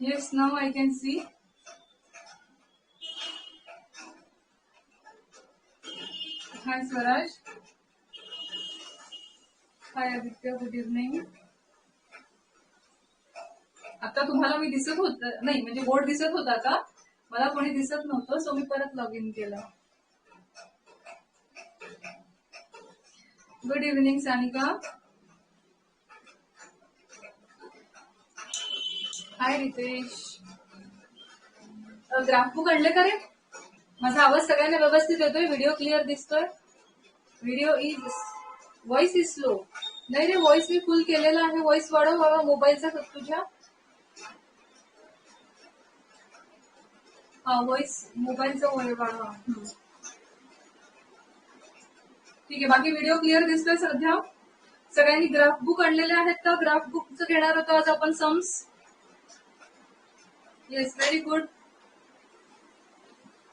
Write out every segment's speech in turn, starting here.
Yes, now I can see. Hi Swaraj. Hi Aditya, good evening. आता तुम्हाला मी दिसत होत नाही, म्हणजे बोर्ड दिसत होता का? मला कोणी दिसत नव्हतं, सो मी परत लॉग इन केलं. Good evening Sanika. Hi Ritesh. Graph book आणले का रे? माझा आवाज सगळ्यांना व्यवस्थित येतोय? व्हिडिओ क्लिअर दिसतोय? Video is voice is slow. नाही रे, व्हॉइस मी फुल केलेला आहे. व्हॉइस वाढव बाबा मोबाईलचा तुझ्या. हा, व्हॉइस मोबाईलचा वाढवा. ठीक आहे. बाकी व्हिडिओ क्लिअर दिसतोय सध्या? सगळ्यांनी ग्राफ बुक आणलेले आहेत का? ग्राफ बुकचं घेणार होतो आज आपण सम्स. Yes, very good.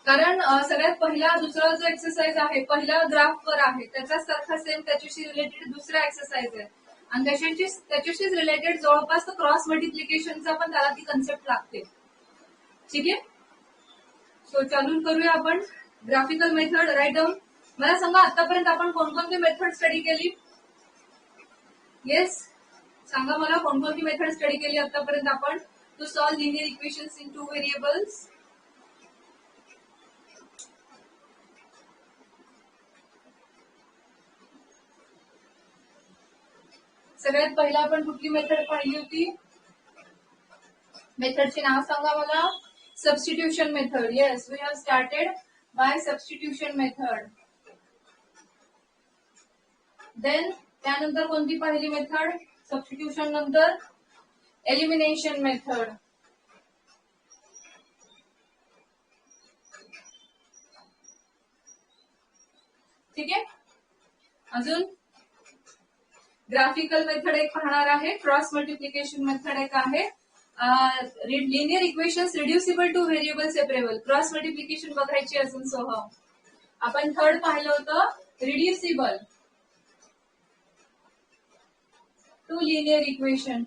कारण सगळ्यात पहिला दुसरा जो एक्सरसाइज आहे, पहिला ग्राफवर आहे, त्याचा सारखा सेम त्याच्याशी रिलेटेड दुसरा एक्सरसाइज आहे आणि त्याच्याशीच रिलेटेड जवळपास क्रॉस मल्टिप्लिकेशनचा पण त्याला ती कन्सेप्ट लागते. ठीक आहे. सो चालू करूया आपण. Graphical method write down. मला सांगा आतापर्यंत आपण कोणकोणती मेथड स्टडी केली? येस, सांगा मला कोणकोणती मेथड स्टडी केली आतापर्यंत आपण to solve linear equations in 2 variables. सगळ्यात पहिला आपण कुठली मेथड पाहिली होती? मेथडचे नाव सांगा मला. Substitution method. Yes, we have started by substitution method. Then त्यानंतर कोणती पहिली मेथड? सबस्टिट्यूशन नंतर एलिमिनेशन मेथड. ठीक आहे. अजून ग्राफिकल मेथड एक पाहणार आहे, क्रॉस मल्टिप्लिकेशन मेथड एक आहे, linear equations reducible to variable separable. Cross multiplication बघायची अजून सोहम. आपण थर्ड पाहिलं होतं रिड्युसिबल टू लिनियर इक्वेशन.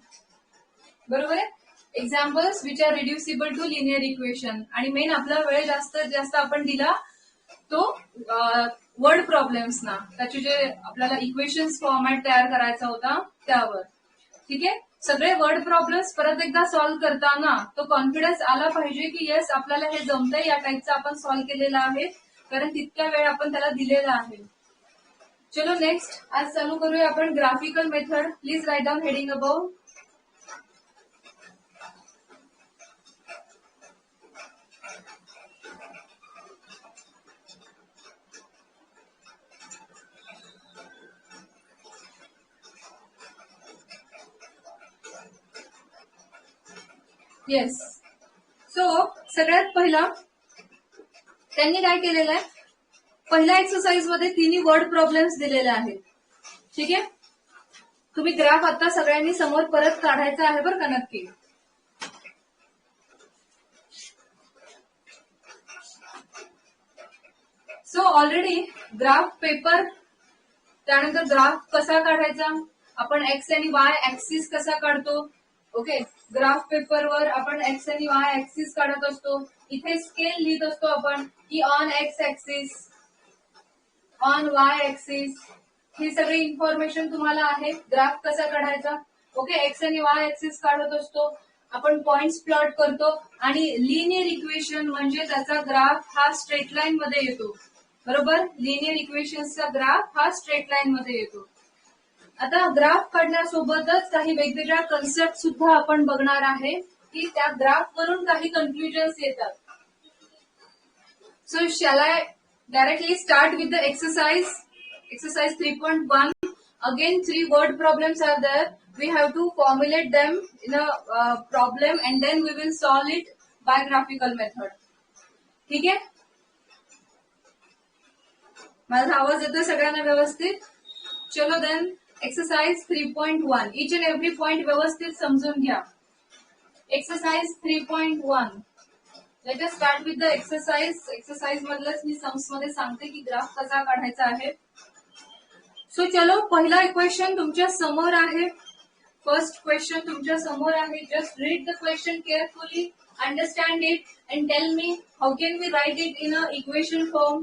बरोबर आहे. Examples which are reducible to linear equation. आणि मेन आपला वेळ जास्तीत जास्त आपण दिला तो वर्ड प्रॉब्लेम्स ना, त्याचे जे आपल्याला इक्वेशन्स फॉर्मॅट तयार करायचा होता त्यावर. ठीक आहे. सगळे वर्ड प्रॉब्लेम्स परत एकदा सॉल्व्ह करताना तो कॉन्फिडन्स आला पाहिजे की येस आपल्याला हे जमतंय, या टाईपचं आपण सॉल्व्ह केलेलं आहे, कारण तितक्या वेळ आपण त्याला दिलेला आहे. चलो नेक्स्ट आज चालू करूया आपण graphical method. Please write down heading about. Yes. So सगळ्यात पहिला त्यांनी काय केलेलं आहे, पहिल्या एक्सरसाइज मध्ये तिन्ही वर्ड प्रॉब्लेम्स दिलेले आहेत. ठीक आहे. तुम्ही ग्राफ आता सगळ्यांनी समोर परत काढायचा आहे बरं का, नक्की. सो ऑलरेडी ग्राफ पेपर, त्यानंतर ग्राफ कसा काढायचा, आपण एक्स आणि वाय ऍक्सिस कसा काढतो. ओके. ग्राफ पेपरवर आपण एक्स आणि वाय ऍक्सिस काढत असतो. इथे स्केल लिहित असतो आपण की on X axis, on Y axis. ही सगळी इन्फॉर्मेशन तुम्हाला आहे. ग्राफ कसा काढायचा. ओके. एक्स आणि वाय ऍक्सिस काढत असतो आपण, पॉइंट्स प्लॉट करतो आणि लिनियर इक्वेशन म्हणजे त्याचा ग्राफ हा स्ट्रेट लाईन मध्ये येतो. बरोबर. लिनियर इक्वेशनचा ग्राफ हा स्ट्रेट लाईन मध्ये येतो. आता ग्राफ काढण्यासोबतच काही वेगवेगळ्या कन्सेप्ट सुद्धा आपण बघणार आहे की त्या ग्राफ वरून काही कन्क्लुजन्स येतात. So shall I directly start with the exercise. Exercise 3.1. Again 3 word problems are there. We have to formulate them in a problem and then we will solve it by graphical method. ठीक आहे. माझा आवाज येतोय सगळ्यांना व्यवस्थित? चलो then exercise 3.1. Each and every point व्यवस्थित समजून घ्या. Exercise 3.1. Let us start with the exercise. Exercise मधलंच मी सम्स मध्ये सांगते की ग्राफ कसा काढायचा आहे. सो चलो पहिला इक्वेशन तुमच्या समोर आहे. फर्स्ट क्वेश्चन तुमच्या समोर आहे. Just read the question carefully, understand it and tell me how can we write it in a equation form.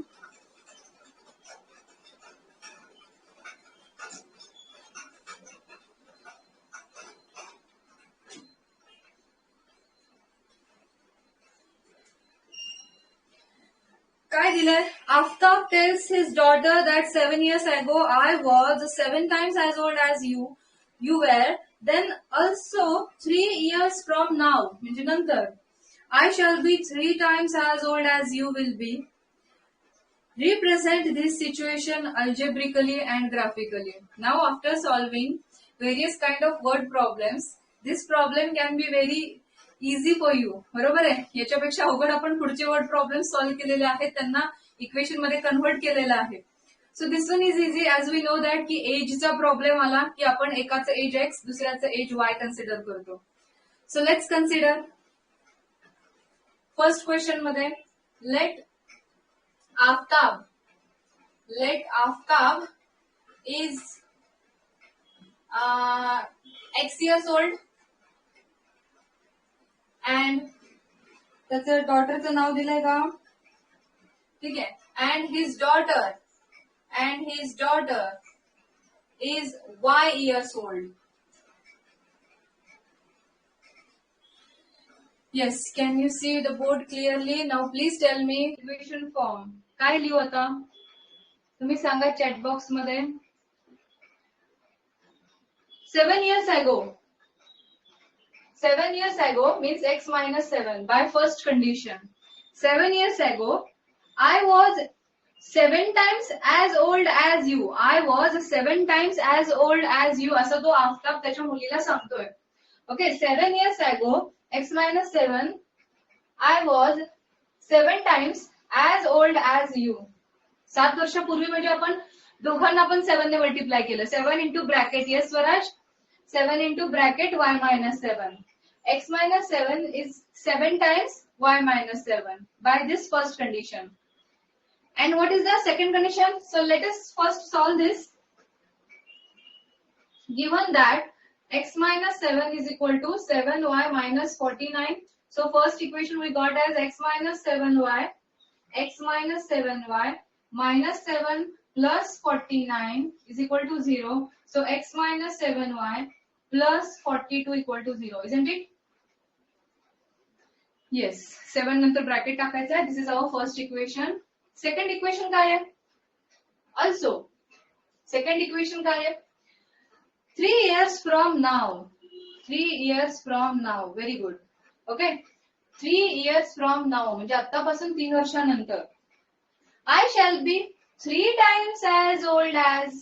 काय दिलंय? Aftab tells his daughter that 7 years ago I was 7 times as old as you were. Then also 3 years from now, म्हणजे नंतर, I shall be 3 times as old as you will be. Represent this situation algebraically and graphically. Now after solving various kind of word problems, this problem can be very easy for you. बरोबर आहे. याच्यापेक्षा अवघड आपण पुढचे word problem solve केलेले आहेत, त्यांना equation मध्ये कन्व्हर्ट केलेलं आहे. So this one is easy. As we know that की एजचा प्रॉब्लेम आला की आपण एकाचं एज एक्स दुसऱ्याचं एज वाय कन्सिडर करतो. So let's consider first question मध्ये let Aftab is X years old and त्याचं डॉटरचं नाव दिलंय का? ठीक आहे. And his daughter is Y years old. Yes, can you see the board clearly? Now please tell me equation form. काय लिहू आता तुम्ही सांगा चॅट बॉक्स मध्ये. 7 years ago means x minus 7 by first condition. 7 years ago, I was 7 times as old as you. I was 7 times as old as you. असं तो आफ्ताब त्याच्या मुलीला सांगतोय. Okay, 7 years ago, x minus 7, I was 7 times as old as you. 7 वर्षापूर्वी म्हणजे आपण दोघांना आपण 7 ने मल्टिप्लाय केलं. 7 into bracket, yes Swaraj, 7 into bracket y minus 7. X minus 7 is 7 times y minus 7 by this first condition. And what is the second condition? So let us first solve this. Given that x minus 7 is equal to 7y minus 49. So first equation we got as x minus 7y minus 7 plus 49 is equal to 0. So x minus 7y plus 42 equal to 0, isn't it? Yes, 7 नंतर bracket टाकायचं आहे. This is our first equation. Second equation काय आहे? Also second equation काय आहे? 3 years from now. Very good. Okay, 3 years from now म्हणजे आतापासून 3 वर्षानंतर. I shall be 3 times as old as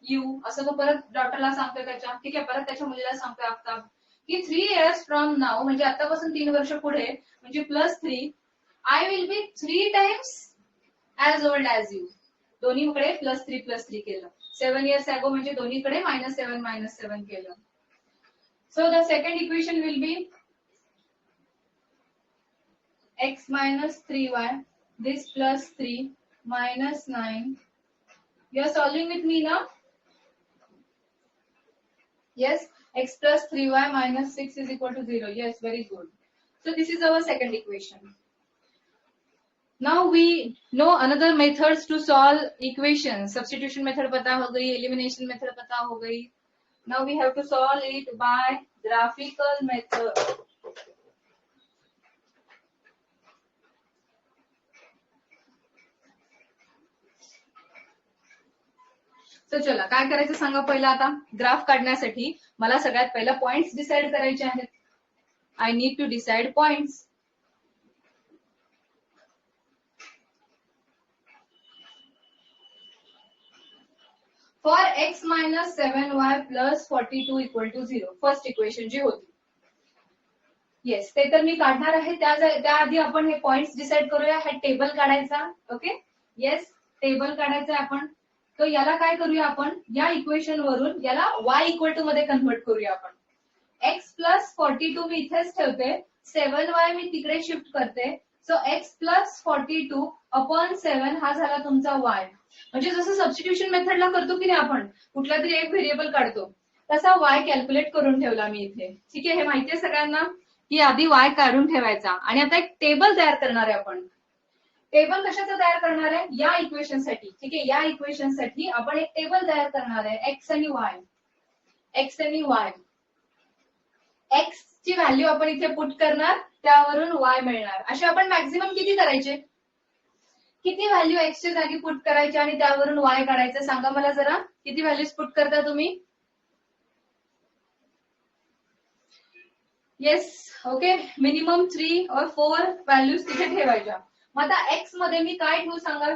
you. असं तो परत डॉटरला सांगतोय त्याच्या. ठीक आहे, परत त्याच्या मुलीला सांगतोय आफ्ताब की 3 years from now म्हणजे आतापासून 3 वर्ष पुढे म्हणजे +3. I will be 3 times as old as you. दोन्हीकडे +3 केलं. 7 years ago म्हणजे दोन्हीकडे -7 केलं. So the second equation will be x minus 3y, this +3 minus 9. You are solving with me now? Yes, x plus 3y minus 6 is equal to 0. Yes, very good. So this is our second equation. Now we know another methods to solve equations. Substitution method पता हो गई, elimination method पता हो गई. Now we have to solve it by graphical method. So चला काय करायचं सांगा. पहिला आता ग्राफ काढण्यासाठी मला सगळ्यात पहिला पॉइंट्स डिसाइड करायचे आहेत. I need to decide points. For x minus 7y plus 42 equal to 0. First equation जी होती. येस, ते तर मी काढणार आहे. त्याआधी आपण हे पॉइंट्स डिसाइड करूया. हा टेबल काढायचा. ओके, येस, टेबल काढायचा आपण. तो याला काय करूया आपण, या इक्वेशन वरून याला y इक्वल टू मध्ये कन्व्हर्ट करूया आपण. x प्लस 42 मी इथेच ठेवते, 7y मी तिकडे शिफ्ट करते. सो x प्लस 42 अपॉन 7 हा झाला तुमचा y. म्हणजे जसं सबस्टिट्यूशन मेथडला करतो की नाही आपण, कुठला तरी एक व्हेरिएबल काढतो तसा वाय कॅल्क्युलेट करून ठेवला मी इथे. ठीक आहे, हे माहितीये सगळ्यांना की आधी वाय काढून ठेवायचा. आणि आता एक टेबल तयार करणार आहे आपण. टेबल कशाचं तयार करणार आहे? या इक्वेशन साठी. ठीक आहे, या इक्वेशन साठी आपण एक टेबल तयार करणार आहे, एक्स आणि वाय. एक्स आणि वाय. एक्स ची व्हॅल्यू आपण इथे पुट करणार, त्यावरून वाय मिळणार. असे आपण मॅक्झिमम किती करायचे? किती व्हॅल्यू एक्स च्या जागी पुट करायचे आणि त्यावरून वाय काढायचं? सांगा मला जरा, किती व्हॅल्यूज पुट करता तुम्ही? येस, ओके, मिनिमम 3 और 4 व्हॅल्यूज तिथे ठेवायच्या. मग आता एक्स मध्ये मी काय ठेवू सांगा,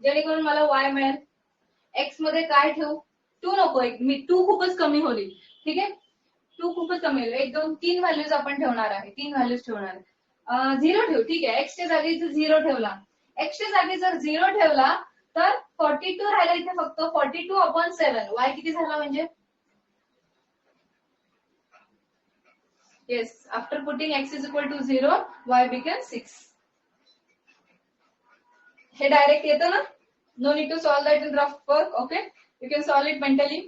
जेणेकरून मला वाय मिळेल? एक्स मध्ये काय ठेवू? 2 नको, मी 2 खूपच कमी होईल. ठीक आहे, 2 खूपच कमी होईल. 1 2 3 व्हॅल्यूज आपण ठेवणार आहे, 3 व्हॅल्यूज ठेवणार आहे. 0 ठेवू. ठीक आहे, एक्सच्या जागी 0 ठेवला. एक्सच्या जागी जर 0 ठेवला तर 42 राहिला इथे फक्त. 42/7. वाय किती झाला म्हणजे? Yes, after putting x is equal to 0, y become 6. हे डायरेक्ट येतं ना? No need to solve that in graph work. Okay, you can solve it mentally.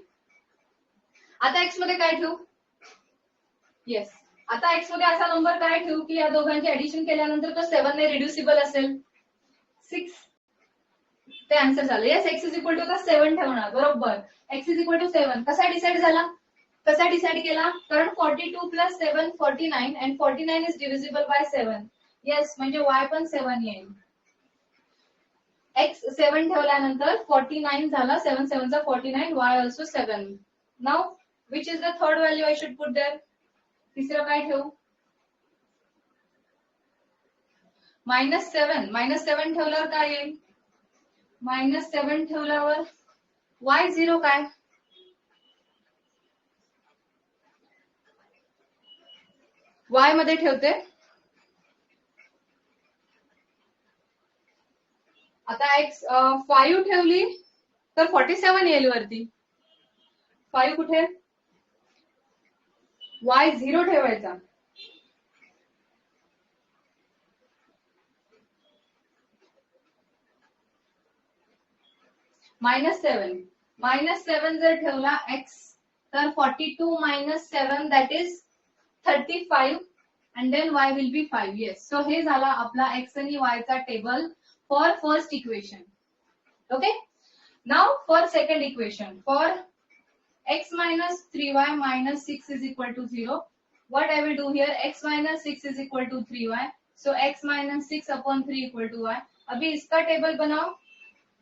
आता एक्स मध्ये काय ठेवू? येस, आता एक्स मध्ये असा नंबर काय ठेवू की या दोघांची ऍडिशन केल्यानंतर तो 7 ने रिड्युसिबल असेल? 6. ते आन्सर झालं. Yes, x is equal to 7 ठेवणार. बरोबर, एक्स इज इक्वल टू 7. कसा डिसाइड झाला? कसा डिसाइड केला? कारण 42 + 7 49 and 49 is divisible by 7. Yes, म्हणजे वाय पण 7 येईल. एक्स 7 ठेवल्यानंतर 49 झाला. 7 7 49. Y also 7. Now which is the third value I should put there? तिसरं काय ठेवू? -7. -7 ठेवल्यावर काय येईल? -7 ठेवल्यावर वाय 0 काय? वाय मध्ये ठेवते. आता एक्स 5 ठेवली तर 47 येईल वरती. 5 कुठे? वाय 0 ठेवायचा. -7. -7 जर ठेवला एक्स तर 42 - 7 that is 35 and then y will be 5. Yes, so हे झाला आपला x आणि y चा table for first equation. Okay, now for second equation, for x minus 3y minus 6 is equal to 0. What I will do here, x minus 6 is equal to 3y, so x minus 6 upon 3 equal to y. अभी इसका table बनाओ.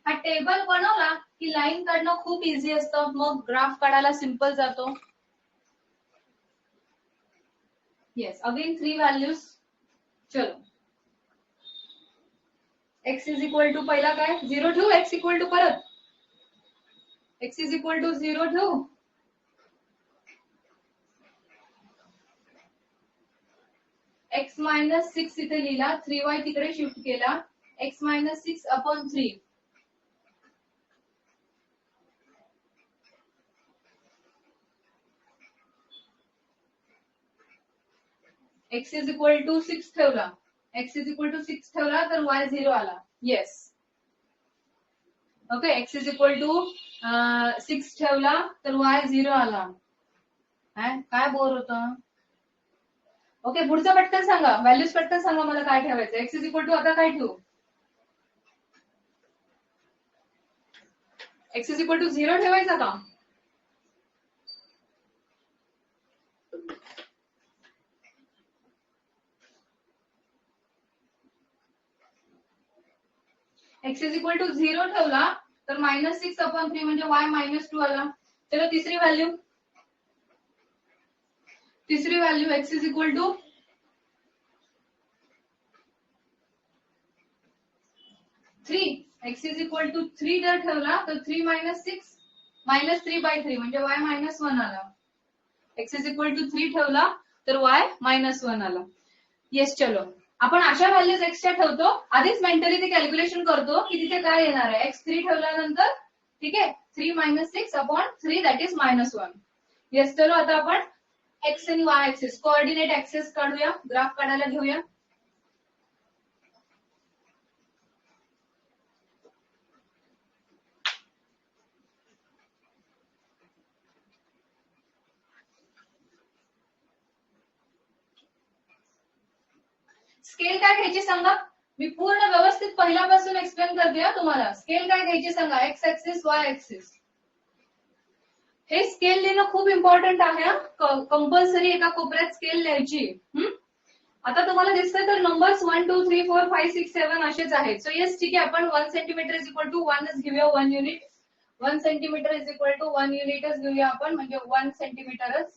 हा table बनवला की line काढणं खूप easy असतं, मग ग्राफ काढायला सिंपल जातो. Yes, again 3 values. चलो, x इज इक्वल टू पहिला काय 0 ठेवू. x इक्वल टू परत x इज इक्वल टू 0 ठेवू. x मायनस 6 इथे लिहिला, 3y तिकडे शिफ्ट केला. x minus 6 upon 3. x is equal to 6 ठेवला. x इज इक्वल टू 6 ठेवला तर y 0 आला. Yes, okay, x is equal to 6 ठेवला तर y 0 आला. काय बोर होतं? ओके, पुढचं पटकन सांगा, व्हॅल्यूज पटकन सांगा मला काय ठेवायचं. x इज इक्वल टू आता काय ठेवू? x इज इक्वल टू 0 ठेवायचा का? x इज इक्वल टू 0 ठेवला तर -6 अपॉन 3 म्हणजे y -2 आला. चलो तिसरी व्हॅल्यू. तिसरी value x is equal to 3. x is equal to 3 जर ठेवला तर 3 - 6 -3/3 म्हणजे y -1 आला. x इज इक्वल टू 3 ठेवला तर y -1 आला. येस, चलो आपण अशा व्हॅल्यूज एक्सच्या ठेवतो. आधीच मेंटली ते कॅल्क्युलेशन करतो की तिथे काय येणार आहे. x 3 ठेवल्यानंतर, ठीक आहे, 3 - 6 अपॉन 3 दॅट इज -1. येस, चलो आता आपण एक्स आणि वाय ऍक्सिस, कोऑर्डिनेट ऍक्सिस काढूया, ग्राफ काढायला घेऊया. स्केल काय घ्यायची सांगा, मी पूर्ण व्यवस्थित पहिल्यापासून एक्सप्लेन करते तुम्हाला. स्केल काय घ्यायची सांगा, एक्स ऍक्सिस वाय ऍक्सिस. हे स्केल लिहिणं खूप इम्पॉर्टंट आहे. कंपल्सरी एका कोपऱ्यात स्केल लिहायची. आता तुम्हाला दिसतंय तर नंबर्स 1 2 3 4 5 6 7 असेच आहेत. सो येस ठीक आहे, आपण 1 सेंटीमीटर इज इक्वल टू 1च घेऊया, 1 unit. 1 centimetre is equal to 1 युनिटच घेऊया आपण, म्हणजे 1 सेंटीमीटरच.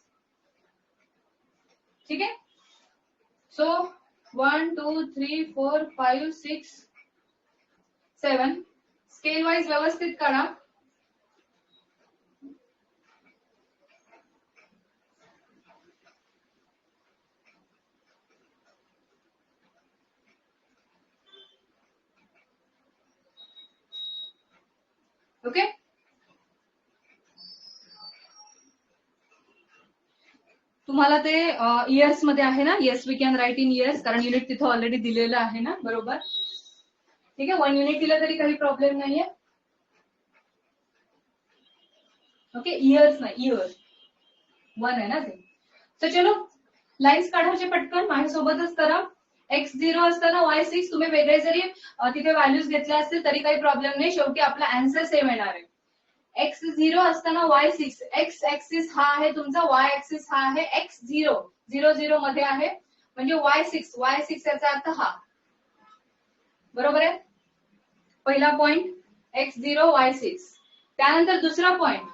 ठीक आहे. सो 1 2 3 4 5 6 7 स्केल वाईज व्यवस्थित काढा. ओके. तुम्हाला ते इयर्स मध्ये आहे ना, yes we can write in years, कारण युनिट तिथं ऑलरेडी दिलेलं आहे ना, बरोबर. ठीक आहे, 1 युनिट दिलं तरी काही प्रॉब्लेम नाहीये. ओके, इयर्स नाही, इयर्स 1 आहे ना ते. तर चलो लाईन्स काढायचे पटकन, माझ्यासोबतच करा. x0 असताना y6 तुम्ही वेगळे जरी तिथे व्हॅल्यूज घेतल्या असतील तरी काही प्रॉब्लेम नाही, शेवटी आपला आन्सर सेम येणार आहे. x0 असताना y6, x ऍक्सिस हा आहे तुमचा, y ऍक्सिस हा आहे, x0 00 मध्ये आहे, म्हणजे y6 याचा अर्थ हा. बरोबर आहे. पहिला पॉइंट x0 y6. त्यानंतर दुसरा point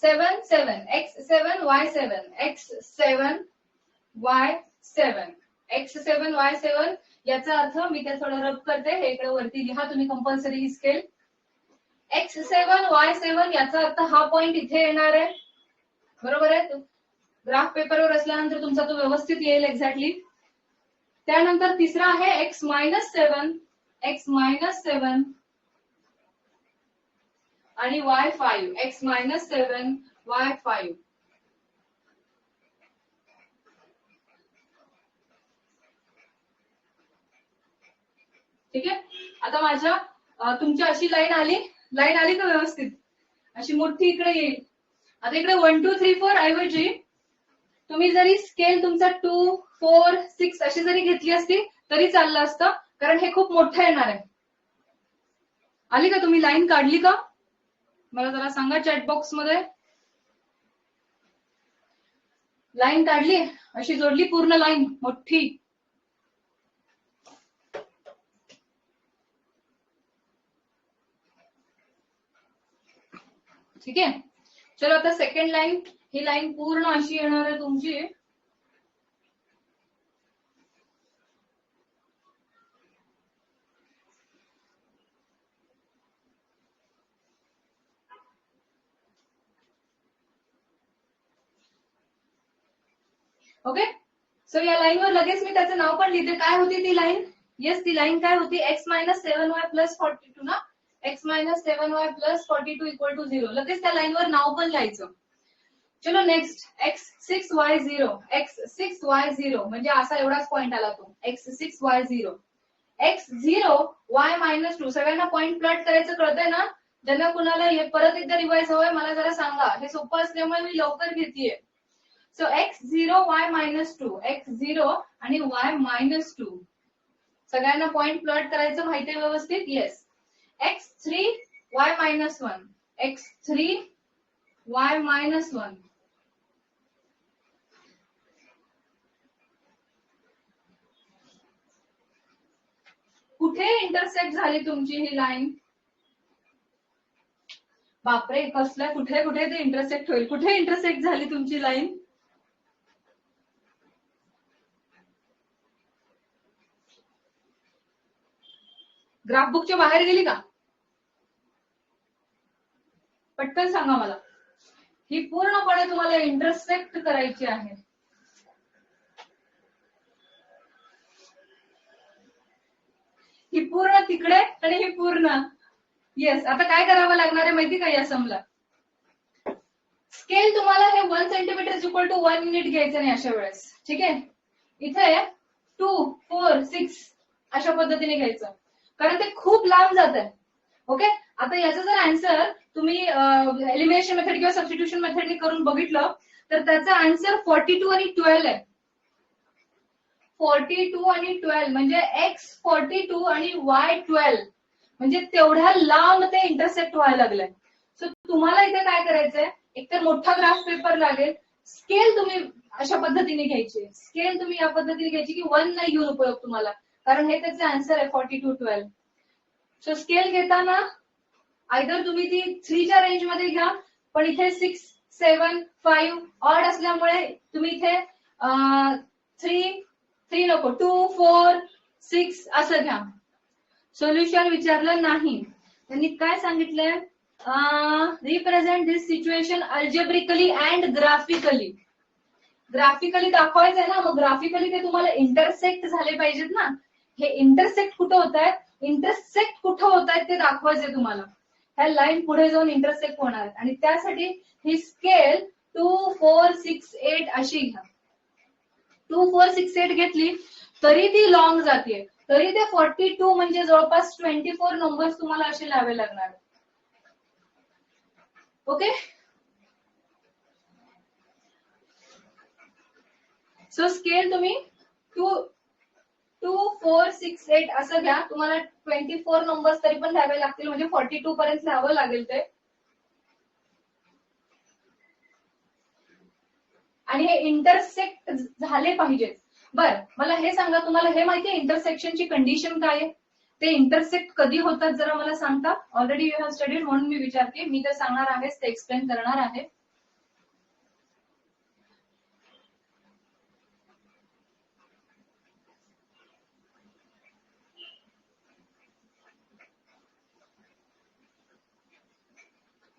7 7 x7 y7 x7 y7 x7 y7. याचा अर्थ मी ते थोडं रब करते, हे इकडे वरती लिहा तुम्ही कंपल्सरी ही स्केल. x7 y7 याचा अर्थ हा पॉइंट इथे येणार आहे, बरोबर आहे. ग्राफ पेपरवर असल्यानंतर तुमचा तो व्यवस्थित येईल एक्झॅक्टली. त्यानंतर तिसरा आहे x-7 x-7 आणि y5 x-7 y5. ठीक आहे. आता माझ्या तुमची अशी लाईन आली का व्यवस्थित, अशी मोठी इकडे येईल. आता इकडे 1 2 3 4 ऐवजी तुम्ही जरी स्केल तुमचा 2 4 6 अशी जरी घेतली असती तरी चाललं असतं, कारण हे खूप मोठं येणार आहे. आली का, तुम्ही लाईन काढली का, मला जरा सांगा चॅट बॉक्स मध्ये. लाईन काढली, अशी जोडली पूर्ण लाईन मोठी. ठीक आहे. चलो आता सेकंड लाईन, ही लाईन पूर्ण अशी येणार आहे तुमची. ओके. सो या लाईनवर लगेच मी त्याचं नाव पण लिहिते. काय होती ती लाईन, येस ती लाईन काय होती, x-7y + 42 ना, x-7y + 42 = 0. लगेच त्या लाईनवर नाव पण लिहायचं. चलो नेक्स्ट x6y0 x6y0 म्हणजे असा एवढाच पॉइंट आला तो, x6y0 x0 y-2. सगळ्यांना पॉइंट प्लॉट करायचं कळतंय ना, ज्यांना कुणाला हे परत एकदा रिवाइज हवंय मला जरा सांगा, हे सोपं असल्यामुळे मी लवकर घेतेय. सो x0 y-2 x0 आणि y-2 सगळ्यांना पॉइंट प्लॉट करायचं माहितीये व्यवस्थित, yes. x3 y-1 x3 y-1. कुठे इंटरसेक्ट झाली तुमची ही लाईन, बापरे कसलं, कुठे कुठे ते इंटरसेक्ट होईल, कुठे इंटरसेक्ट झाली तुमची लाईन. ग्राफ बुकच्या बाहेर गेली का, पटकन सांगा मला. ही पूर्णपणे तुम्हाला इंटरसेक्ट करायची आहे. ही पूर्ण तिकडे आणि ही पूर्ण, येस. आता काय करावं लागणार आहे माहिती का या समला, स्केल तुम्हाला हे 1 centimetre is equal to 1 unit घ्यायचं नाही अशा वेळेस. ठीक आहे, इथे 2 4 6 अशा पद्धतीने घ्यायचं, कारण ते खूप लांब जात आहे. ओके. आता याचा जर आन्सर तुम्ही एलिमिनेशन मेथड किंवा सबस्टिट्यूशन मेथडने करून बघितलं तर त्याचा आन्सर 42 आणि 12 आहे. 42 आणि 12 म्हणजे x42 आणि y12 म्हणजे तेवढ्या लांब ते इंटरसेक्ट व्हायला लागलंय. सो तुम्हाला इथे काय करायचंय, एकतर मोठा ग्राफ पेपर लागेल. स्केल तुम्ही अशा पद्धतीने घ्यायची, स्केल तुम्ही या पद्धतीने घ्यायची की 1 नाही घेऊन उपयोग तुम्हाला, कारण हे त्याचे आन्सर आहे 42-12. सो स्केल घेताना आयदर तुम्ही ती 3च्या रेंज मध्ये घ्या, पण इथे 6, 7, 5 ऑड असल्यामुळे तुम्ही इथे 3 नको, 2, 4, 6 असं घ्या. सोल्युशन विचारलं नाही. त्यांनी काय सांगितलंय, represent this situation algebraically and graphically. Graphically दाखवायचंय ना, मग ग्राफिकली ते तुम्हाला इंटरसेक्ट झाले पाहिजेत ना. हे इंटरसेक्ट कुठं होत आहेत, इंटरसेक्ट कुठं होत आहेत ते दाखवायचंय तुम्हाला. ह्या लाईन पुढे जाऊन इंटरसेक्ट होणार आहेत आणि त्यासाठी ही स्केल 2, 4, 6, 8 अशी घ्या. 2, 4, 6, 8 घेतली तरी ती लॉंग जाते, तरी ते 42 म्हणजे जवळपास 24 नंबर्स तुम्हाला असे लावावे लागणार. ओके, सो स्केल तुम्ही 2, 4, 6, 8 असं घ्या. तुम्हाला 24 नंबर्स तरी पण घ्यावे लागतील, म्हणजे 42 पर्यंत घ्यावं लागेल ते. आणि हे इंटरसेक्ट झाले पाहिजेत. बर, मला हे सांगा, तुम्हाला हे माहितीये इंटरसेक्शनची कंडिशन काय आहे, ते इंटरसेक्ट कधी होतात जरा मला सांगता. ऑलरेडी यू हॅव स्टडीड म्हणून मी विचारते, मी तर सांगणार आहे, ते एक्सप्लेन करणार आहे.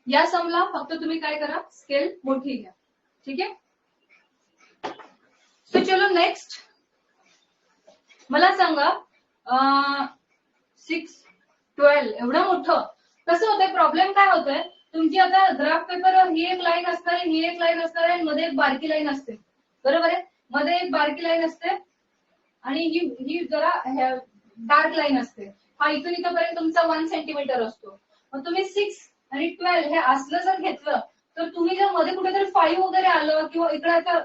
या समला फक्त तुम्ही काय करा, स्केल मोठी घ्या. ठीक आहे, सो चलो नेक्स्ट. मला सांगा 6, 12 एवढं मोठं कसं होतंय, प्रॉब्लेम काय होतोय, तुमची आता ग्राफ पेपरवर ही एक लाईन असणार आहे, ही एक लाईन असणार आहे, मध्ये एक बारकी लाईन असते, बरोबर आहे. मध्ये एक बारकी लाईन असते आणि ही जरा डार्क लाईन असते. हा इथून इथपर्यंत तुमचा 1 सेंटीमीटर असतो. मग तुम्ही 6 आणि 12 हे असलं जर घेतलं तर तुम्ही जर मध्ये कुठेतरी 5 वगैरे आलं किंवा इकडे आता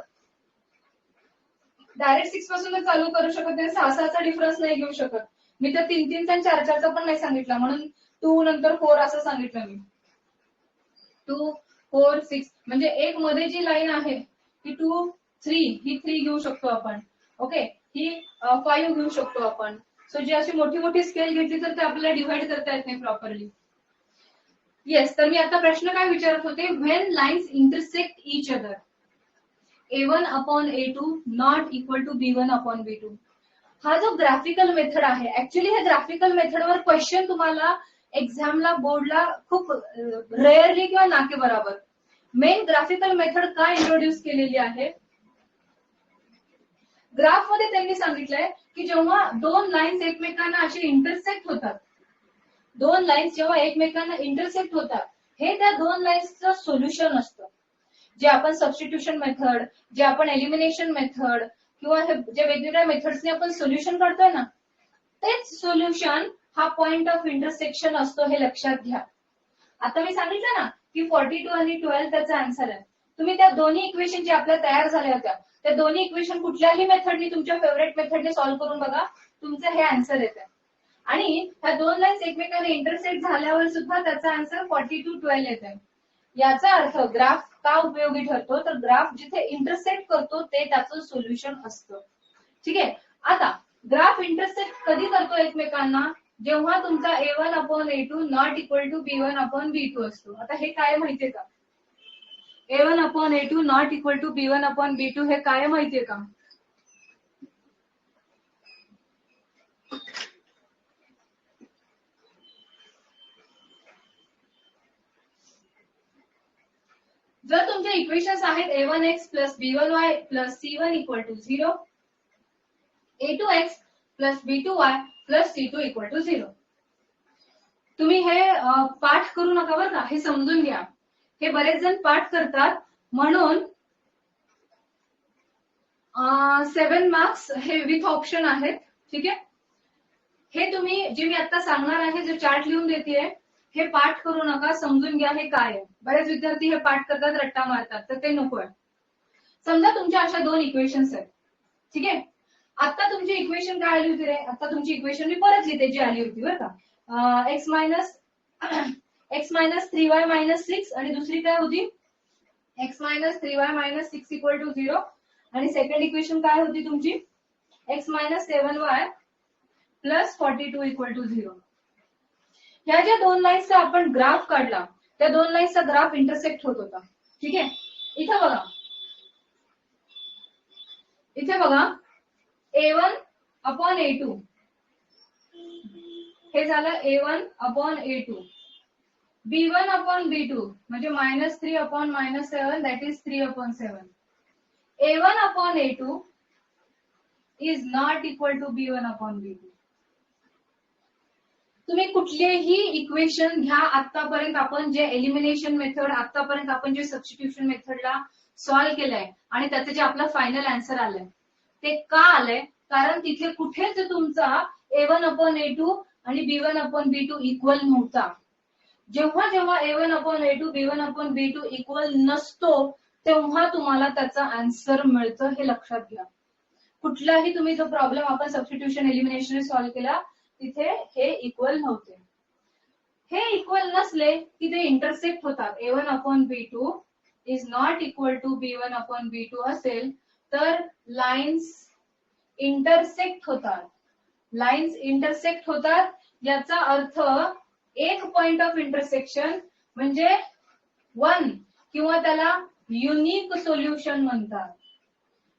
डायरेक्ट 6 पासूनच चालू करू शकत नाही, 6-6चा डिफरन्स नाही घेऊ शकत. मी तर 3-3 आणि 4-4चा पण नाही सांगितला, म्हणून 2 नंतर 4 असं सांगितलं मी. 2, 4, 6 म्हणजे एक मध्ये जी लाईन आहे ही 2, 3 ही 3 घेऊ शकतो आपण. ओके, ही 5 घेऊ शकतो आपण. सो जी अशी मोठी मोठी स्केल घेतली तर ते आपल्याला डिव्हाइड करता येत नाही प्रॉपरली. येस, तर मी आता प्रश्न काय विचारत होते, when lines intersect each other A1 upon A2 not equal to B1 upon B2. हा जो ग्राफिकल मेथड आहे, ऍक्च्युली हे ग्राफिकल मेथडवर क्वेश्चन तुम्हाला एक्झामला बोर्डला खूप रेअरली किंवा नाके बरोबर. मेन ग्राफिकल मेथड काय इंट्रोड्यूस केलेली आहे, ग्राफ मध्ये त्यांनी सांगितलंय की जेव्हा दोन लाईन्स एकमेकांना असे इंटरसेक्ट होतात, दोन लाईन्स जेव्हा एकमेकांना इंटरसेक्ट होतात, हे त्या दोन लाईन्सचं सोल्युशन असतं. जे आपण सबस्टिट्यूशन मेथड, जे आपण एलिमिनेशन मेथड किंवा जे वेगवेगळ्या मेथड्सने आपण सोल्युशन काढतोय ना, तेच सोल्युशन हा पॉइंट ऑफ इंटरसेक्शन असतो, हे लक्षात घ्या. आता मी सांगितलं ना की 42 आणि 12 त्याचा आन्सर आहे. तुम्ही त्या दोन्ही इक्वेशन जे आपल्या तयार झाल्या होत्या, त्या दोन्ही इक्वेशन कुठल्याही मेथडने, तुमच्या फेवरेट मेथडने सॉल्व्ह करून बघा, तुमचं हे आन्सर येतं. आणि ह्या दोन लाईन्स एकमेकांना इंटरसेक्ट झाल्यावर सुद्धा त्याचा आन्सर 42-12 येत आहे. याचा अर्थ ग्राफ का उपयोगी ठरतो, तर ग्राफ जिथे इंटरसेक्ट करतो ते त्याचं सोल्युशन असतं. ठीक आहे, आता ग्राफ इंटरसेक्ट कधी करतो एकमेकांना, जेव्हा तुमचा A1 upon A2 not equal to B1 upon B2 असतो. आता हे काय माहितीये का, A1 upon A2 not equal to B1 upon B2 हे काय माहितीये का. जर तुमचे इक्वेशन्स आहेत A1x plus B1y plus C1 equal to 0, A2x plus B2y plus C2 equal to 0. तुम्ही हे पाठ करू नका बरं का, हे समजून घ्या. हे बरेच जण पाठ करतात म्हणून 7 मार्क्स हे विथ ऑप्शन आहेत. ठीक आहे, हे तुम्ही जे मी आता सांगणार आहे, जो चार्ट लिहून देते, हे पाठ करू नका, समजून घ्या हे काय आहे. बरेच विद्यार्थी हे पाठ करतात, रट्टा मारतात, तर ते नको आहे. समजा तुमच्या अशा दोन इक्वेशन्स आहेत. ठीक आहे, आता तुमची इक्वेशन काय आली होती रे? आता तुमची इक्वेशन मी परत लिहिते जी आली होती बरं का. एक्स मायनस 3y मायनस 6 आणि दुसरी काय होती? X minus 3y minus 6 equal to 0 आणि सेकंड इक्वेशन काय होती तुमची? X minus 7y plus 42 equal to 0. ह्या ज्या दोन लाईन्सचा आपण ग्राफ काढला त्या दोन लाईन्सचा ग्राफ इंटरसेक्ट होत होता. ठीक आहे. इथं बघा A1 अपॉन A2 हे झालं A1 upon A2. B1 upon B2 म्हणजे -3 upon -7 that is 3 upon 7. A1 upon A2 is not equal to B1 upon B2. तुम्ही कुठलेही इक्वेशन घ्या, आतापर्यंत आपण जे एलिमिनेशन मेथड, आतापर्यंत आपण जे सबस्टिट्यूशन मेथडला सॉल्व्ह केलंय आणि त्याचं जे आपलं फायनल आन्सर आलंय ते का आलंय? कारण तिथे कुठेच तुमचा A1 अपॉन A2 आणि B1 अपॉन B2 इक्वल नव्हता. जेव्हा जेव्हा A1 upon A2 B1 upon B2 equal नसतो तेव्हा तुम्हाला त्याचा आन्सर मिळतं, हे लक्षात घ्या. कुठलाही तुम्ही जो प्रॉब्लेम आपण सबस्टिट्यूशन एलिमिनेशन सॉल्व्ह केला तिथे हे इक्वल नव्हते. हे इक्वल नसले की ते इंटरसेक्ट होतात. A1 upon B2 is not equal to B1 upon B2 असेल तर लाईन्स इंटरसेक्ट होतात. लाईन्स इंटरसेक्ट होतात याचा अर्थ एक पॉइंट ऑफ इंटरसेक्शन म्हणजे 1 किंवा त्याला युनिक सोल्युशन म्हणतात.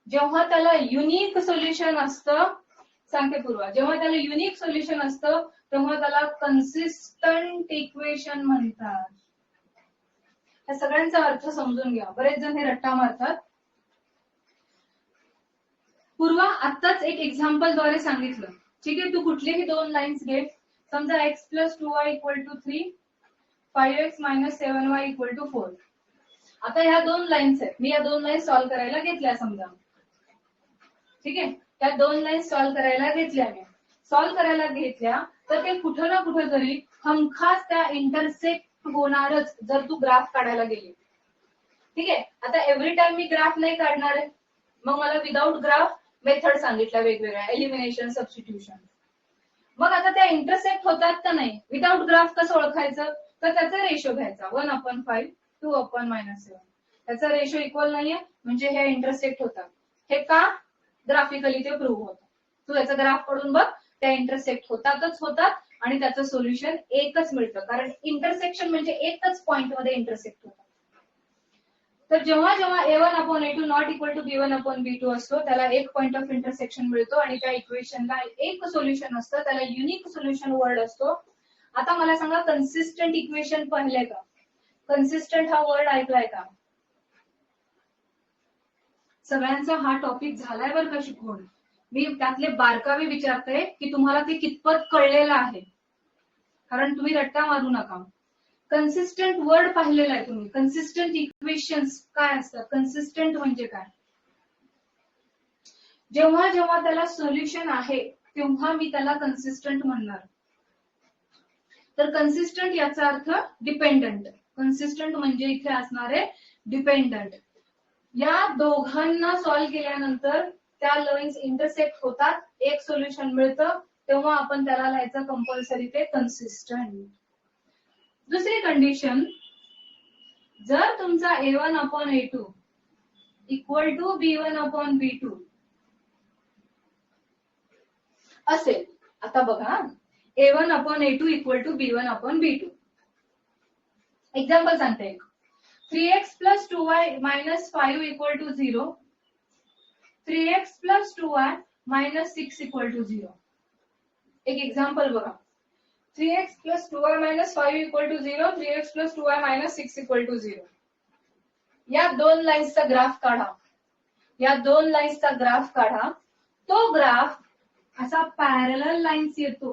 जेव्हा त्याला युनिक सोल्युशन असतं, सांगते पूर्वा, जेव्हा त्याला युनिक सोल्युशन असतं तेव्हा त्याला कन्सिस्टंट इक्वेशन म्हणतात. या सगळ्यांचा अर्थ समजून घ्या. बरेच जण हे रट्टा मारतात. पूर्वा आत्ताच एक एक्झाम्पल द्वारे सांगितलं. ठीक आहे, तू कुठलेही दोन लाईन्स घे. समजा x plus 2y equal to 3, 5x minus 7y equal to 4. आता ह्या दोन लाईन्स आहेत, मी या दोन लाईन्स सॉल्व्ह करायला घेतल्या समजा. ठीक आहे, त्या दोन लाईन्स सॉल्व्ह करायला घेतल्या मी. सॉल्व्ह करायला घेतल्या तर ते कुठं ना कुठं तरी हमखास त्या इंटरसेक्ट होणारच जर तू ग्राफ काढायला गेली. ठीक आहे, आता एव्हरी टाइम मी ग्राफ नाही काढणार आहे, मग मला विदाउट ग्राफ मेथड सांगितल्या वेगवेगळ्या, एलिमिनेशन, सबस्टिट्यूशन. मग आता त्या इंटरसेक्ट होतात का नाही, विदाउट ग्राफ कसं ओळखायचं? तर त्याचा रेशो घ्यायचा 1/5 2/-7. त्याचा रेशो इक्वल नाहीये म्हणजे हे इंटरसेक्ट होतात. हे का? ग्राफिकली ते प्रूव्ह होतं. तू याचा ग्राफ पडून बघ, त्या इंटरसेक्ट होतात आणि त्याचं सोल्युशन एकच मिळतं, कारण इंटरसेक्शन म्हणजे एकच पॉइंट मध्ये इंटरसेक्ट होतात. तर जेव्हा जेव्हा A1 upon A2 not equal to B1 upon B2 असतो त्याला एक पॉइंट ऑफ इंटरसेक्शन मिळतो आणि त्या इक्वेशनला एक सोल्युशन असतं, त्याला युनिक सोल्युशन वर्ड असतो. आता मला सांगा, कन्सिस्टंट इक्वेशन पाहिलंय का? कन्सिस्टंट हा वर्ड ऐकलाय का? सगळ्यांचा हा टॉपिक झालाय बरं का शिकवून. मी त्यातले बारकावे विचारते की तुम्हाला ते कितपत कळलेलं आहे, कारण तुम्ही रट्टा मारू नका. कन्सिस्टंट वर्ड पाहिलेला आहे तुम्ही. कन्सिस्टंट इक्वेशन्स काय असतात? कन्सिस्टंट म्हणजे काय? जेव्हा जेव्हा त्याला सोल्युशन आहे तेव्हा मी त्याला कन्सिस्टंट म्हणणार. तर कन्सिस्टंट याचा अर्थ डिपेंडंट. कन्सिस्टंट म्हणजे इथे असणारे डिपेंडंट. या दोघांना सॉल्व्ह केल्यानंतर त्या लाईन्स इंटरसेक्ट होतात, एक सोल्युशन मिळतं, तेव्हा आपण त्याला लिहायचं कंपल्सरी ते कन्सिस्टंट. दुसरी कंडिशन, जर तुमचा A1 upon A2 equal to B1 upon B2 असेल. आता बघा, A1 upon A2 equal to B1 upon B2. Example सांगते एक. 3x plus 2y minus 5 equal to 0, 3x plus 2y minus 6 equal to 0. एक example बघा. 3x plus 2y minus 5 equal to 0, 3x plus 2y minus 6 equal to 0. या दोन लाईन्सचा graph काढा. या दोन लाईन्सचा graph काढा. तो ग्राफ असा पॅरलल लाईन्स येतो.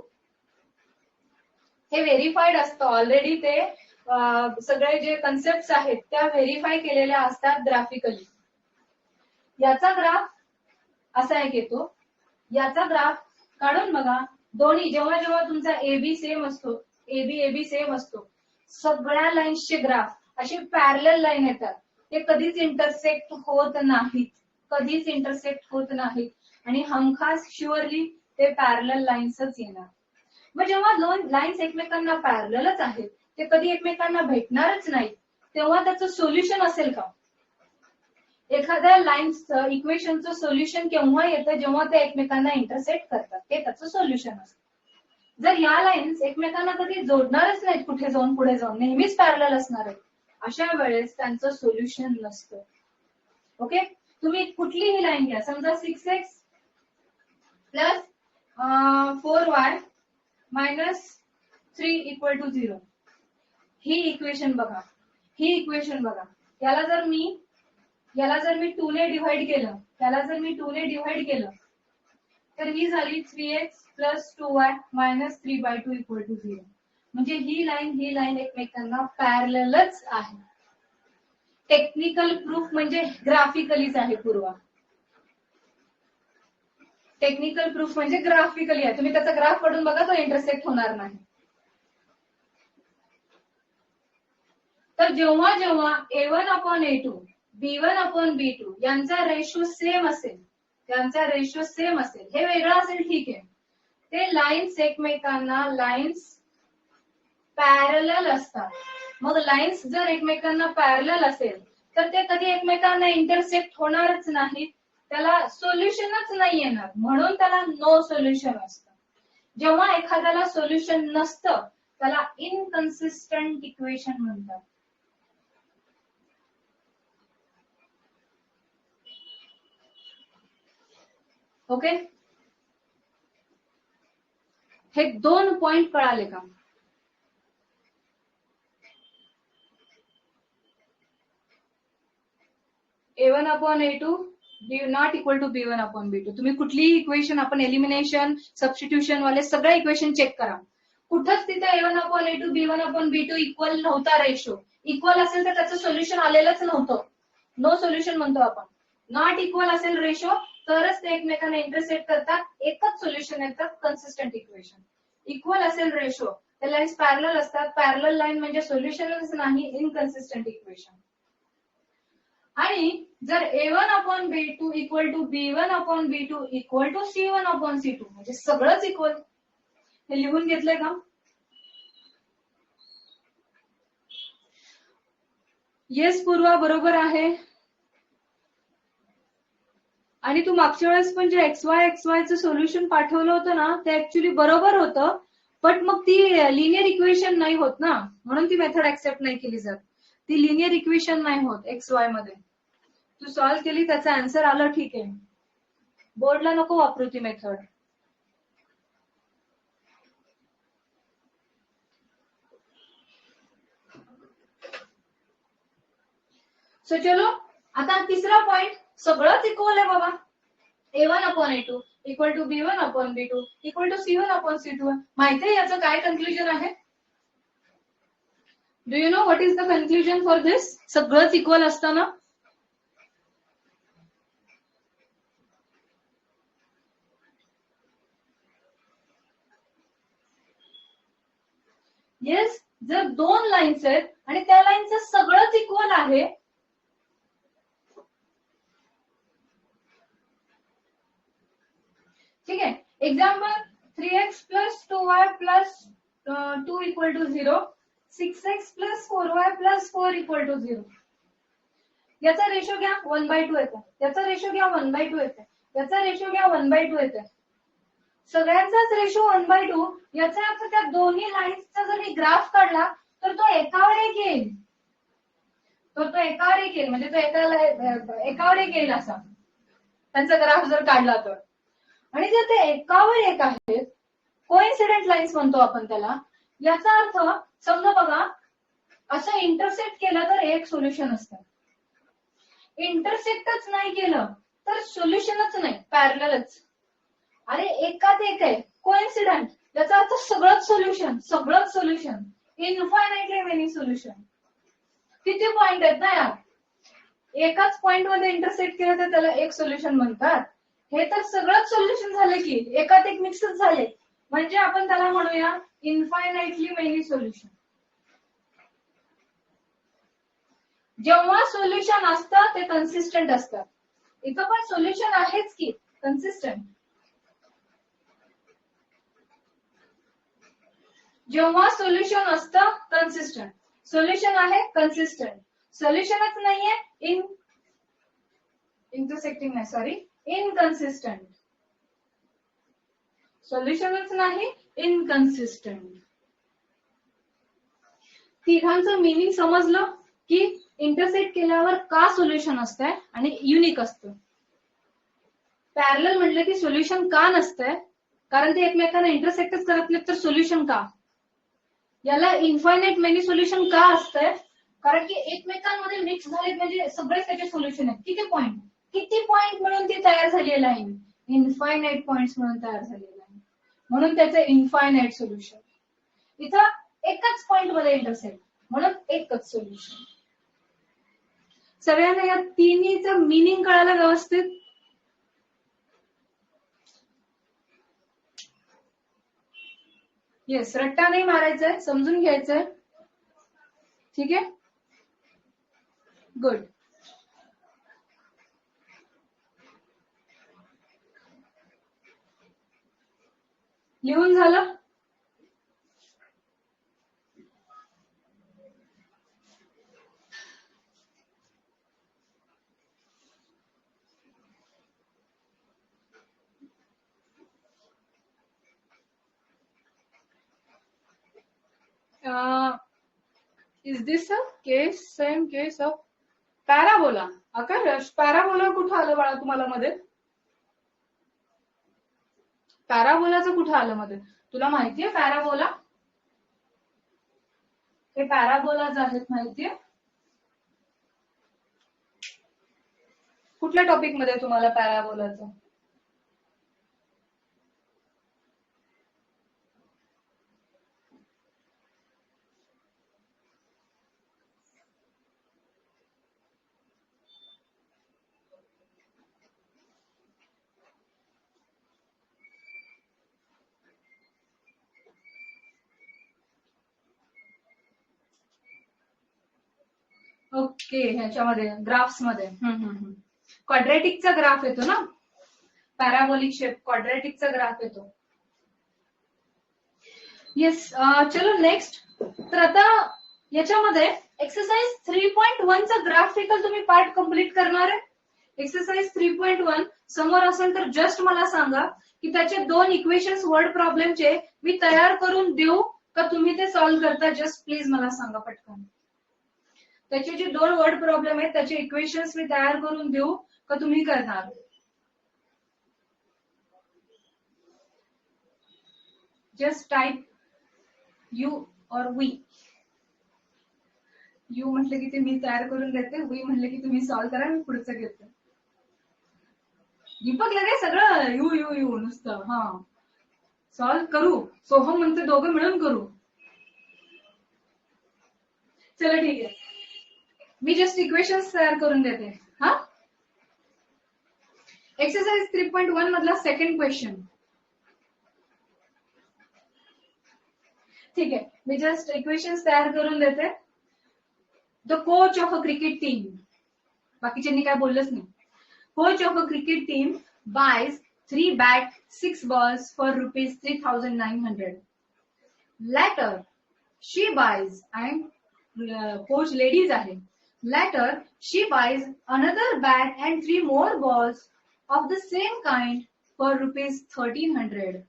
हे व्हेरीफाईड असतं ऑलरेडी. ते सगळे जे कन्सेप्ट आहेत त्या व्हेरीफाय केलेल्या असतात ग्राफिकली. याचा ग्राफ असा एक येतो. याचा ग्राफ काढून बघा. दोन्ही जेव्हा जेव्हा तुमचा AB सेम असतो, AB सेम असतो, सगळ्या लाईन्सचे ग्राफ असे पॅरलल लाईन येतात. ते कधीच इंटरसेक्ट होत नाहीत, कधीच इंटरसेक्ट होत नाहीत. आणि हमखास शुअरली ते पॅरलल लाईन्सच येणार. मग जेव्हा दोन लाईन्स एकमेकांना पॅरललच आहेत, ते कधी एकमेकांना भेटणारच नाही, तेव्हा त्याचं सोल्युशन असेल का? एखाद्या लाईन्सचं इक्वेशनचं सोल्युशन केव्हा येतं? जेव्हा ते एकमेकांना इंटरसेक्ट करतात, ते त्याचं सोल्युशन असतं. जर या लाईन्स एकमेकांना कधी जोडणारच नाहीत, कुठे जाऊन पुढे जाऊन नेहमीच पॅरलल असणार आहेत, अशा वेळेस त्यांचं सोल्युशन नसतं. ओके, तुम्ही कुठलीही लाईन घ्या, समजा 6x plus 4y minus 3 equal to 0, ही इक्वेशन बघा, ही इक्वेशन बघा. याला जर मी 2 ने डिव्हाइड केलं, तर ही झाली 3x plus 2y minus 3/2 equal to 0. म्हणजे ही लाईन एकमेकांना पॅरललच आहे. टेक्निकल प्रूफ म्हणजे ग्राफिकलीच आहे पूर्वा. टेक्निकल प्रूफ म्हणजे ग्राफिकली आहे. तुम्ही त्याचा ग्राफ काढून बघा, तो इंटरसेक्ट होणार नाही. तर जेव्हा जेव्हा A1/A2 B1/B2 यांचा रेशो सेम असेल, हे वेगळं असेल ठीक आहे, ते लाईन्स एकमेकांना पॅरलल असतात. मग लाईन्स जर एकमेकांना पॅरलल असेल तर ते कधी एकमेकांना इंटरसेक्ट होणारच नाही, त्याला सोल्युशनच नाही येणार, म्हणून त्याला नो सोल्युशन असतं. जेव्हा एखाद्याला सोल्युशन नसतं त्याला इनकन्सिस्टंट इक्वेशन म्हणतात. ओके, हे 2 पॉइंट कळाले का? A1/A2 not equal to B1/B2. तुम्ही कुठलीही इक्वेशन, आपण एलिमिनेशन, सबस्टिट्यूशन वाले सगळे इक्वेशन चेक करा, कुठंच तिथे A1/A2 B1/B2 इक्वल नव्हता रेशो. इक्वल असेल तर त्याचं सोल्युशन आलेलंच नव्हतं, नो सोल्युशन म्हणतो आपण. नॉट इक्वल असेल रेशो तरच ते एकमेकांना इंटरसेक्ट करतात, एकच सोल्युशन येतं, कन्सिस्टंट इक्वेशन. इक्वल असेल रेशो तर लाईन्स पॅरलल असतात, पॅरलल लाईन म्हणजे सोल्युशनच नाही, इनकन्सिस्टंट इक्वेशन. आणि जर A1/B2 equal to B1/B2 equal to C1/C2 म्हणजे सगळंच इक्वल, हे लिहून घेतलंय का? येस पूर्वा, बरोबर आहे. आणि तू मागच्या वेळेस पण जे XYचं सोल्युशन पाठवलं होतं ना, ते ऍक्च्युली बरोबर होतं, बट मग ती लिनियर इक्वेशन नाही होत ना, म्हणून ती मेथड ऍक्सेप्ट नाही केली जात. ती लिनियर इक्वेशन नाही होत XY मध्ये. तू सॉल्व्ह केली, त्याचा आन्सर आलं, ठीक आहे, बोर्डला नको वापरू ती मेथड. सो चलो, आता तिसरा पॉइंट, सगळंच इक्वल आहे बाबा. A1/A2 equal to B1/B2 equal to C1/C2. माहितीये याचं काय कन्क्लुजन आहे? Do you know what is the conclusion for this? सगळंच इक्वल असताना येस, जर 2 लाईन्स आहेत आणि त्या लाईनचं सगळंच इक्वल आहे, ठीक आहे. Example 3x plus 2y plus 2 equal to 0, 6x plus 4y plus 4 equal to 0. याचा रेशो घ्या 1/2 येते, याचा रेशो घ्या 1/2 येते, याचा रेशो घ्या 1/2 येते, सगळ्यांचाच रेशो 1/2. याचा अर्थ त्या दोन्ही लाईन्सचा जर मी ग्राफ काढला तर तो एकावर एक येईल, म्हणजे तो एकावर एक येईल असा त्यांचा ग्राफ जर काढला तर. आणि जर ते एकावर एक आहेत, कोइन्सिडेंट लाईन्स म्हणतो आपण त्याला, याचा अर्थ समजा बघा, असं इंटरसेक्ट केलं तर एक सोल्युशन असतं, इंटरसेक्टच नाही केलं तर सोल्युशनच नाही, पॅरललच. अरे एकात एक आहे, कोइन्सिडेंट, याचा अर्थ सगळंच सोल्युशन, इनफायनाइटली मेनी सोल्युशन. किती पॉइंट आहेत ना यार, एकाच पॉइंट मध्ये इंटरसेक्ट केलं तर त्याला एक सोल्युशन म्हणतात. हे तर सगळंच सोल्युशन झाले की, एकात एक मिक्सच झाले, म्हणजे आपण त्याला म्हणूया इनफायनाइटली मेनी सोल्युशन. जेव्हा सोल्युशन असतं ते कन्सिस्टंट असतात. इथं पण सोल्युशन आहेच की, कन्सिस्टंट. जेव्हा सोल्युशन असतं कन्सिस्टंट, सोल्युशन आहे कन्सिस्टंट, सोल्युशनच नाहीये इंटरसेक्टिंग नाही, सॉरी, इनकन्सिस्टंट. सोल्युशनच नाही, इनकन्सिस्टंट. तिघांचं मिनिंग समजलं की इंटरसेक्ट केल्यावर का सोल्युशन असतंय आणि युनिक असतं. पॅरलल म्हटलं की सोल्युशन का नसतंय, कारण ते एकमेकांना इंटरसेक्टच करत नाहीत, तर सोल्युशन का. याला इन्फायनाइट मेनी सोल्युशन का असतंय, कारण की एकमेकांमध्ये मिक्स झाले म्हणजे सगळेच त्याचे सोल्युशन आहेत. किती पॉइंट मिळून ती तयार झालेली आहे, इन्फायनाइट पॉइंट मिळून तयार झालेलं आहे, म्हणून त्याचं इन्फायनाइट सोल्युशन. इथं एकच पॉइंट मध्ये इंटरसेक्ट, म्हणून एकच सोल्युशन. सगळ्यांना या तिन्हीचं मिनिंग कळायला व्यवस्थित. येस, रट्टा नाही मारायचंय, समजून घ्यायचंय. ठीक आहे, गुड. लिहून झालं. Is this a same case of parabola? Akash, parabola कुठं आलं बाळा तुम्हाला मध्ये? पॅराबोलाचं कुठं आलं मध्ये? तुला माहितीये पॅराबोला? हे पॅराबोलाच आहेत, माहितीये? कुठल्या टॉपिक मध्ये तुम्हाला पॅराबोलाचं? ओके, ह्याच्यामध्ये ग्राफ्स मध्ये क्वाड्रेटिकचा ग्राफ येतो ना, पॅराबोलिक शेप क्वाड्रेटिकचा ग्राफ येतो. येस, चलो नेक्स्ट. तर आता याच्यामध्ये एक्सरसाइज 3.1 चा ग्राफिकल तुम्ही पार्ट कम्प्लीट करणार आहे. एक्सरसाइज 3.1 समोर असेल तर जस्ट मला सांगा की त्याचे दोन इक्वेशन्स वर्ड प्रॉब्लेमचे मी तयार करून देऊ का तुम्ही ते सॉल्व्ह करता. जस्ट प्लीज मला सांगा पटकन. त्याचे जे दोन वर्ड प्रॉब्लेम आहेत त्याचे इक्वेशन्स मी तयार करून देऊ का तुम्ही करणार. जस्ट टाइप यू और वी. यू म्हटलं की ते मी तयार करून देते, वी म्हटलं की तुम्ही सॉल्व्ह करा, मी पुढचं घेते. दीपक लगे सगळं यू यू यू नुसतं. हा, सॉल्व्ह करू, सोहम म्हणते दोघं मिळून करू. चला ठीक आहे, मी जस्ट इक्वेशन्स तयार करून देते. हा, एक्सरसाइज 3.1 मधला सेकंड क्वेश्चन. ठीक आहे, मी जस्ट इक्वेशन्स तयार करून देते. The coach of a cricket team, बाकीच्यांनी काय बोललंच नाही. Coach of a cricket team buys 3 bat, 6 balls for rupees 3,900. Later, she buys, and coach ladies आहे. Later, she buys another bat and 3 more balls of the same kind for rupees 1,300.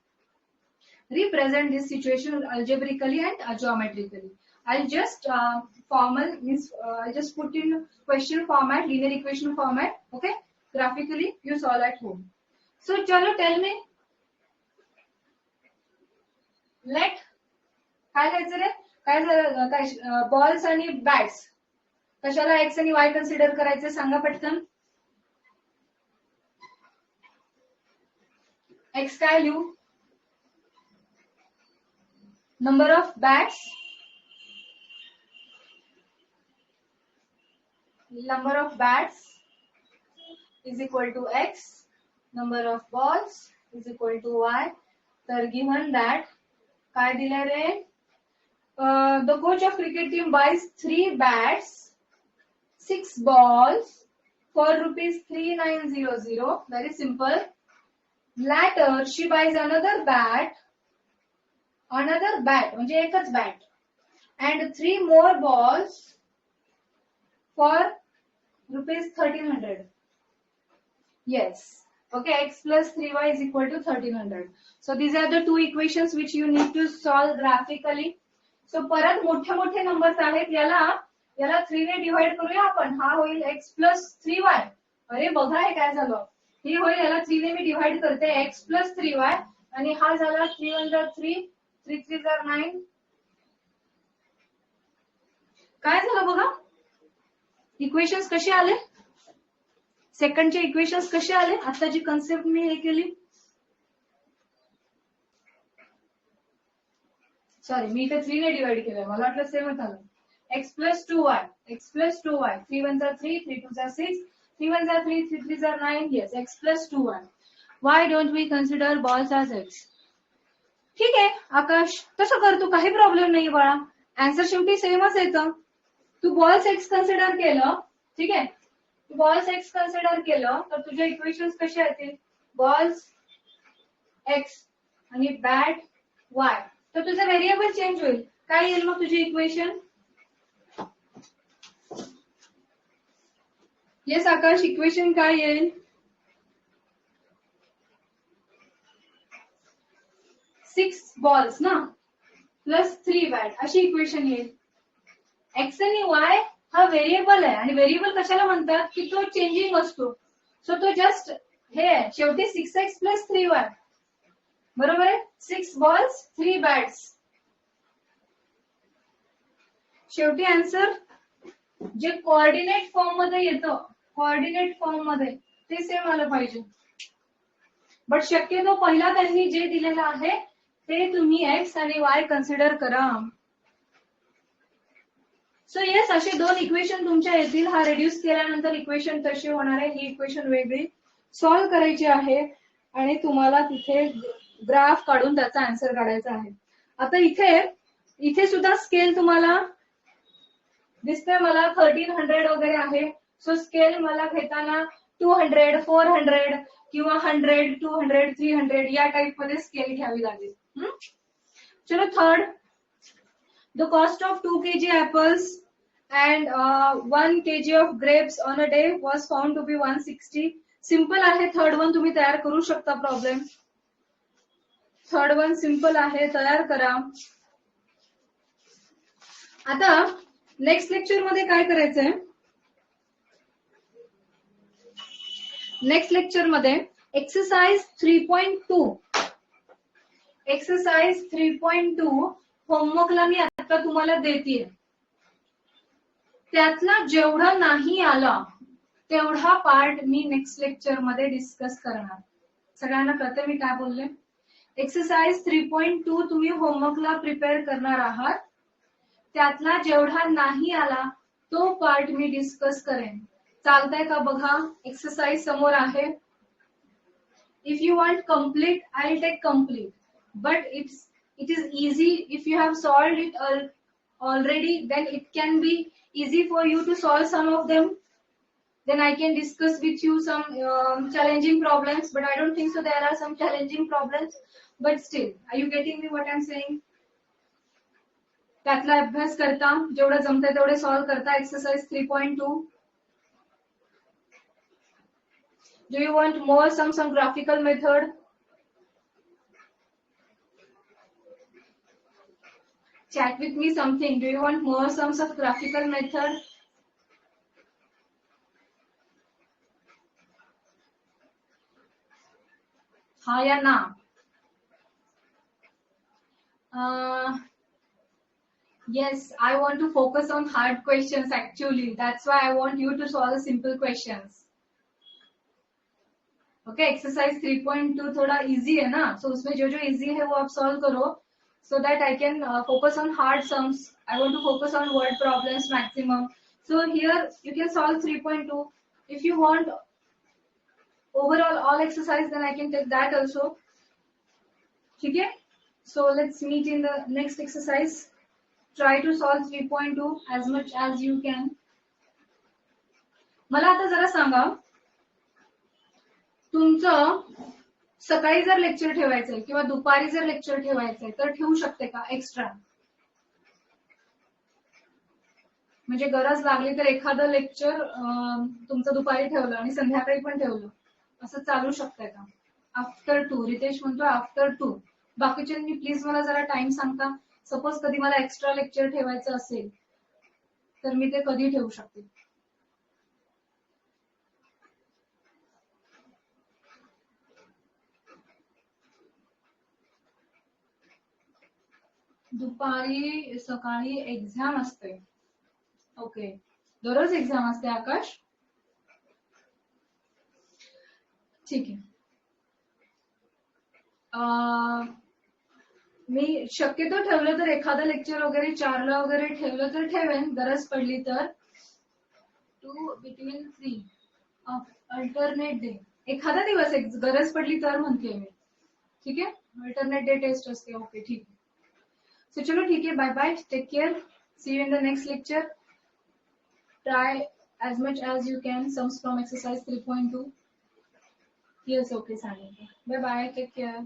Represent this situation algebraically and geometrically. I'll just I'll just put in question format, linear equation format. Okay, graphically you solve at home. So chalo, tell me, let काय करायचं रे, काय balls आणि bats कशाला x आणि Y consider करायचे सांगा पटकन. X काय लिहू, number of bats, number of bats is equal to x, number of balls is equal to y. तर given that काय दिलं रे, the coach of cricket team buys 3 bats, 6 balls for rupees 3,900. Very simple. Later she buys another bat म्हणजे एकच bat and 3 more balls for rupees 1300. Yes. Okay, x plus 3y is equal to 1300. So these are the two equations which you need to solve graphically. So परत मोठे मोठे numbers आहेत, याला 3 ने divide करूया आपण. हा होईल x plus 3y. अरे बघा हे काय झालं, ही होईल, याला 3 ने मी डिवाइड करते x plus 3y आणि हा झाला 3 1 जा 3, 3 3 जा 9. काय झालं बघा, इक्वेशन्स कसे आले, सेकंडचे इक्वेशन्स कसे आले, आता जी कन्सेप्ट मी हे केली, सॉरी मी इथे 3 ने डिवाइड केलंय, मला वाटलं सेमच आलं. x plus 2y, 3 1 जा 3, 3 2 जा 6, 3 1 जा 3, 3 3 जा 9. Yes, x plus 2y. Why don't we consider balls as x? ठीक आहे आकाश, तसं कर तू, काही प्रॉब्लेम नाही बाळा, आन्सर शेवटी सेमच येतं. तू बॉल्स एक्स कन्सिडर केलं, ठीक आहे, तू बॉल्स एक्स कन्सिडर केलं तर तुझे इक्वेशन्स कसे येतील, बॉल्स एक्स आणि बॅट वाय, तर तुझं व्हेरिएबल चेंज होईल. काय येईल मग तुझी इक्वेशन? येस आकाश, इक्वेशन काय येईल? 6 बॉल्स ना प्लस 3 बॅट अशी इक्वेशन येईल. एक्स आणि वाय हा व्हेरिएबल आहे, आणि व्हेरिएबल कशाला म्हणतात की तो चेंजिंग असतो. सो तो जस्ट हे आहे, शेवटी 6x प्लस 3y, बरोबर आहे. 6 बॉल्स 3 बॅट्स, शेवटी आन्सर जे कोऑर्डिनेट फॉर्म मध्ये येतं, कोऑर्डिनेट फॉर्म मध्ये ते सेम आलं पाहिजे. बट शक्यतो पहिला त्यांनी जे दिलेलं आहे ते तुम्ही एक्स आणि वाय कन्सिडर करा. सो येस, असे 2 इक्वेशन तुमच्या येतील. हा रिड्यूस केल्यानंतर इक्वेशन तशी होणार आहे, ही इक्वेशन वेगळी सॉल्व्ह करायची आहे आणि तुम्हाला तिथे ग्राफ काढून त्याचा आन्सर काढायचा आहे. आता इथे सुद्धा स्केल तुम्हाला दिसतंय, मला 1300 वगैरे आहे. सो स्केल मला घेताना 200, 400 किंवा 100, 200, 300 या टाइप मध्ये स्केल घ्यावी लागेल. चलो third, the cost of 2 kg apples and 1 kg of grapes on a day was found to be 160. Simple आहे, थर्ड वन तुम्ही तयार करू शकता प्रॉब्लेम. थर्ड वन सिंपल आहे, तयार करा. आता नेक्स्ट लेक्चर मध्ये काय करायचंय, नेक्स्ट लेक्चर मध्ये एक्सरसाइज 3.2, एक्सरसाइज 3.2 होमवर्कला मी आता तुम्हाला देते. त्यातला जेवढा नाही आला तेवढा पार्ट मी नेक्स्ट लेक्चर मध्ये डिस्कस करणार. सगळ्यांना कळतंय मी काय बोलले? एक्सरसाइज 3.2 तुम्ही होमवर्कला प्रिपेअर करणार आहात, त्यातला जेवढा नाही आला तो पार्ट मी डिस्कस करेन. चालतंय का बघा, एक्सरसाइज समोर आहे. If you want complete, I will take complete, but it is easy if you have solved it already, then it can be easy for you to solve some of them. Then I can discuss with you some challenging problems, but I don't think so there are some challenging problems, but still, are you getting me what I'm saying? त्यातला अभ्यास करता, जेवढं जमतंय तेवढे solve करता exercise 3.2. Do you want more some graphical method? Chat with me something. Do you want more sums of graphical method? हाँ या ना? Yes, I want to focus on hard questions actually. That's why I want you to solve simple questions. Okay, exercise 3.2 थोड़ा easy है ना, so उसमें जो easy है वो आप solve करो. So that I can focus on hard sums. I want to focus on word problems maximum. So here you can solve 3.2. If you want overall all exercise, then I can take that also. Okay? So let's meet in the next exercise. Try to solve 3.2 as much as you can. मला आता जरा सांगा, तुमचं सकाळी जर lecture ठेवायचंय किंवा दुपारी जर लेक्चर ठेवायचंय तर ठेवू शकते का एक्स्ट्रा? म्हणजे गरज लागली तर एखादं लेक्चर तुमचं दुपारी ठेवलं आणि संध्याकाळी पण ठेवलं, असं चालू शकतंय का? आफ्टर 2, रितेश म्हणतोय आफ्टर 2. बाकीच्यांनी प्लीज मला जरा टाइम सांगता. सपोज कधी मला एक्स्ट्रा लेक्चर ठेवायचं असेल तर मी ते कधी ठेवू शकते? दुपारी सकाळी एक्झाम असते. ओके, दररोज एक्झाम असते आकाश? ठीक आहे. मी शक्यतो ठेवलं तर एखादं लेक्चर वगैरे 4ला वगैरे ठेवलं तर ठेवेन, गरज पडली तर. 2 between 3 अल्टरनेट डे, एखादा दिवस गरज पडली तर म्हणते मी. ठीक आहे, अल्टरनेट डे टेस्ट असते. ओके, ठीक आहे. सो चलो ठीक है, bye bye, take care, see you in the next lecture. Try as much as you can sums from exercise 3.2. Yes, okay, Sandhya. Bye bye, take care.